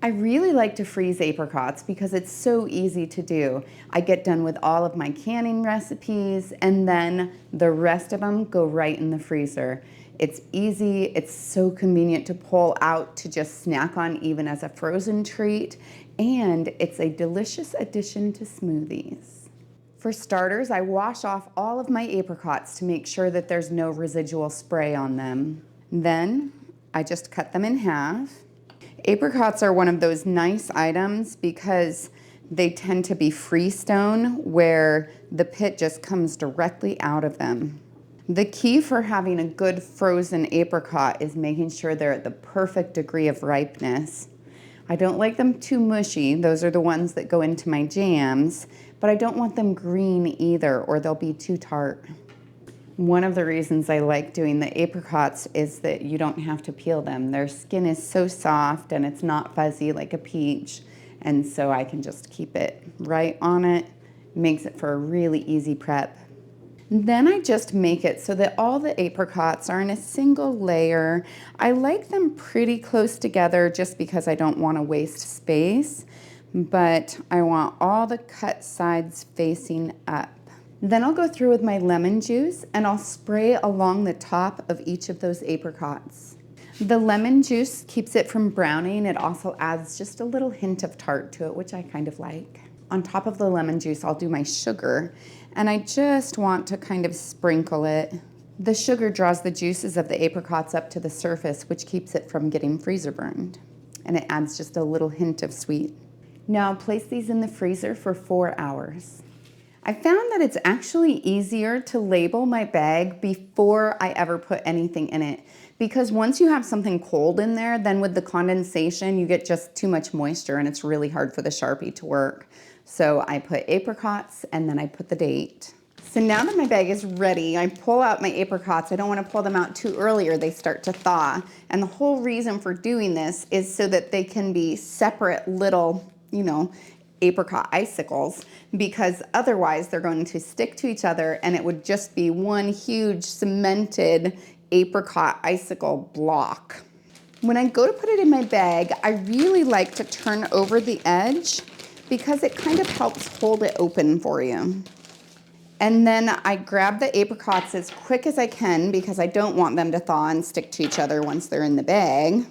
I really like to freeze apricots because it's so easy to do. I get done with all of my canning recipes and then the rest of them go right in the freezer. It's easy, it's so convenient to pull out to just snack on even as a frozen treat, and it's a delicious addition to smoothies. For starters, I wash off all of my apricots to make sure that there's no residual spray on them. Then I just cut them in half. Apricots are one of those nice items because they tend to be freestone where the pit just comes directly out of them. The key for having a good frozen apricot is making sure they're at the perfect degree of ripeness. I don't like them too mushy, those are the ones that go into my jams, but I don't want them green either or they'll be too tart. One of the reasons I like doing the apricots is that you don't have to peel them. Their skin is so soft and it's not fuzzy like a peach, and so I can just keep it right on it. Makes it for a really easy prep. Then I just make it so that all the apricots are in a single layer. I like them pretty close together just because I don't want to waste space, but I want all the cut sides facing up. Then I'll go through with my lemon juice and I'll spray along the top of each of those apricots. The lemon juice keeps it from browning. It also adds just a little hint of tart to it, which I kind of like. On top of the lemon juice, I'll do my sugar, and I just want to kind of sprinkle it. The sugar draws the juices of the apricots up to the surface, which keeps it from getting freezer burned, and it adds just a little hint of sweet. Now I'll place these in the freezer for 4 hours. I found that it's actually easier to label my bag before I ever put anything in it, because once you have something cold in there, then with the condensation, you get just too much moisture and it's really hard for the Sharpie to work. So I put apricots and then I put the date. So now that my bag is ready, I pull out my apricots. I don't want to pull them out too early or they start to thaw. And the whole reason for doing this is so that they can be separate little, apricot icicles, because otherwise they're going to stick to each other and it would just be one huge cemented apricot icicle block. When I go to put it in my bag, I really like to turn over the edge because it kind of helps hold it open for you. And then I grab the apricots as quick as I can because I don't want them to thaw and stick to each other once they're in the bag.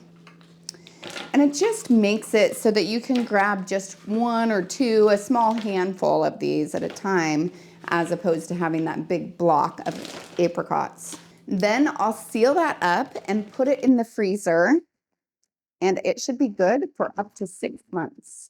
And it just makes it so that you can grab just one or two, a small handful of these at a time, as opposed to having that big block of apricots. Then I'll seal that up and put it in the freezer, and it should be good for up to 6 months.